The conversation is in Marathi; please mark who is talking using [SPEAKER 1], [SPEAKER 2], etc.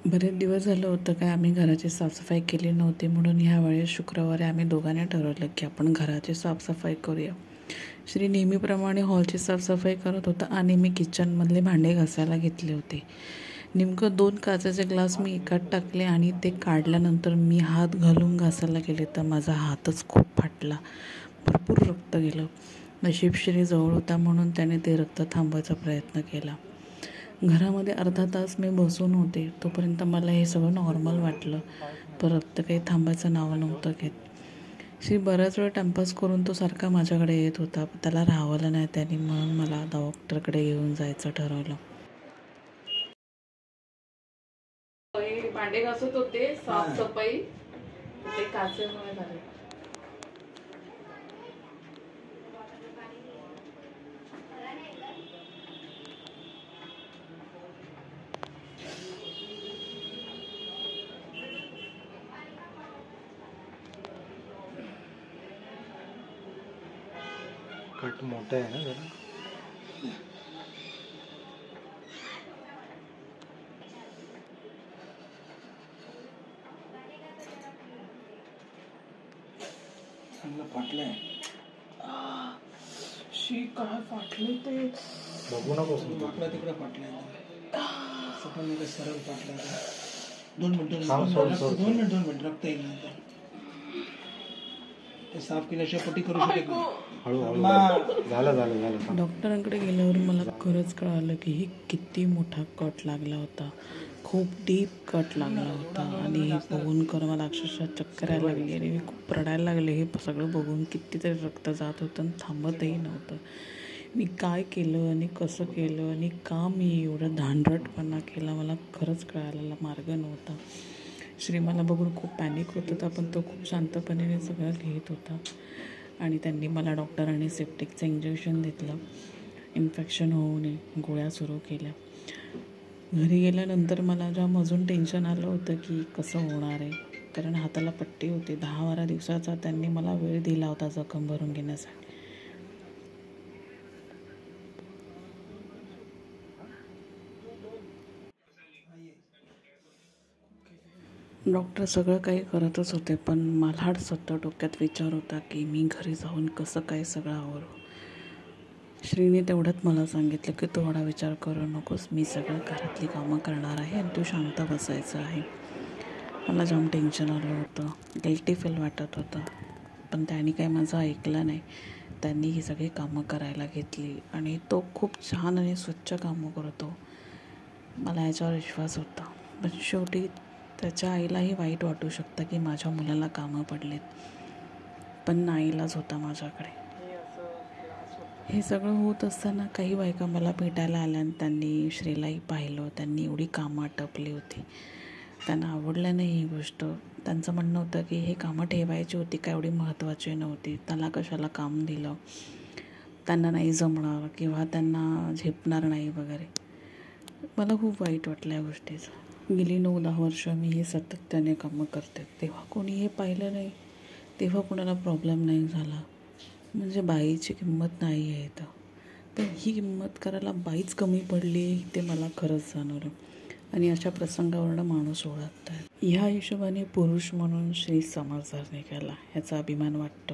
[SPEAKER 1] बरेच दिवस झालं होतं काय आम्ही घराची साफसफाई केली नव्हती, म्हणून ह्यावेळेस शुक्रवारी आम्ही दोघांनी ठरवलं की आपण घराची साफसफाई करूया. श्री नेहमीप्रमाणे हॉलची साफसफाई करत होता आणि मी किचनमधले भांडे घासायला घेतले होते. नेमकं 2 काचेचे ग्लास मी एकात टाकले आणि ते काढल्यानंतर मी हात घालून घासायला गेले तर माझा हातच खूप फाटला. भरपूर रक्त गेलं. नशीब श्री जवळ होता म्हणून त्याने ते रक्त थांबवायचा प्रयत्न केला. घरामध्ये अर्धा तास मी बसून होते. तोपर्यंत मला हे सगळं नॉर्मल वाटलं, पण रक्त काही थांबायचं नाव नव्हतं घेत. श्री बराच वेळ टाइमपास करून तो सारखा माझ्याकडे येत होता. त्याला राहावलं नाही त्याने, म्हणून मला डॉक्टरकडे घेऊन जायचं ठरवलं. भांडे घासत होते, साफसफाई ते काचेमुळे झाले.
[SPEAKER 2] कट मोठा आहे ना जरा.
[SPEAKER 3] चांगलं फाटलंय. शी काय फाटलं ते
[SPEAKER 2] बघू नको
[SPEAKER 3] वाकडा तिकडे फाटलंय. सगळं सरळ फाटलं. 2 मिनिटं दोन मिनिट रक्त येईल नंतर. ते साफ केल्याशिवाय पट्टी करू शकत नाही.
[SPEAKER 2] हळूहळू झालं.
[SPEAKER 1] डॉक्टरांकडे गेल्यावर मला खरंच कळालं की ही किती मोठा कट लागला होता. खूप डीप कट लागला होता आणि हे बघून मला अक्षरशः चक्कर यायला लागली आणि मी खूप रडायला लागले. हे सगळं बघून कितीतरी रक्त जात होतं आणि थांबतही नव्हतं. मी काय केलं आणि कसं केलं आणि का मी एवढं धांडरटपणा केला मला खरंच कळायला मार्ग नव्हता. श्री मला बघून खूप पॅनिक होत होता, पण तो खूप शांतपणे सगळं लिहित होता आणि त्यांनी मला डॉक्टरांनी सेप्टिकचं इंजेक्शन घेतलं. इन्फेक्शन होऊ नये गोळ्या सुरू केल्या. घरी गेल्यानंतर मला जाम अजून टेन्शन आलं होतं की कसं होणार आहे, कारण हाताला पट्टी होती. 10-12 दिवसाचा त्यांनी मला वेळ दिला होता जखम भरून घेण्यासाठी. डॉक्टर सगळं काही करतच होते, पण मला सतत डोक्यात विचार होता की मी घरी जाऊन कसं काय सगळं आवरू. श्रीने तेवढ्यात मला सांगितलं की तू एवढा विचार करू नकोस, मी सगळं घरातली कामं करणार आहे आणि तू शांत बसायचं आहे. मला जाम टेन्शन आलं होतं, गिल्टी फील वाटत होतं, पण त्याने काही माझं ऐकलं नाही. त्यांनी ही सगळी कामं करायला घेतली आणि तो खूप छान आणि स्वच्छ कामं करतो. मला याच्यावर विश्वास होता. पण शेवटी त्याच्या आईलाही वाईट वाटू शकतं की माझ्या मुलाला कामं पडलेत, पण नाईलाज होता माझ्याकडे. हे सगळं होत असताना काही बायका मला भेटायला आल्या आणि त्यांनी श्रीलाही पाहिलं. त्यांनी एवढी कामं आटपली होती, त्यांना आवडलं नाही ही गोष्ट. त्यांचं म्हणणं होतं की हे कामं ठेवायची होती का, एवढी महत्त्वाची नव्हती, त्याला कशाला काम दिलं, त्यांना नाही जमणार किंवा त्यांना झेपणार नाही वगैरे. मला खूप वाईट वाटलं या गोष्टीचं. गेली 9-10 वर्ष मी हे सातत्याने कामं करते. तेव्हा कोणी हे पाहिलं नाही, तेव्हा कोणाला प्रॉब्लेम नाही झाला. म्हणजे बाईची किंमत नाही आहे इथं. पण ही किंमत करायला बाईच कमी पडली ते मला खरंच जाणवलं आणि अशा प्रसंगावरनं माणूस ओळखत आहे. ह्या हिशोबाने पुरुष म्हणून श्री समजदार निघाला, ह्याचा अभिमान वाटतो.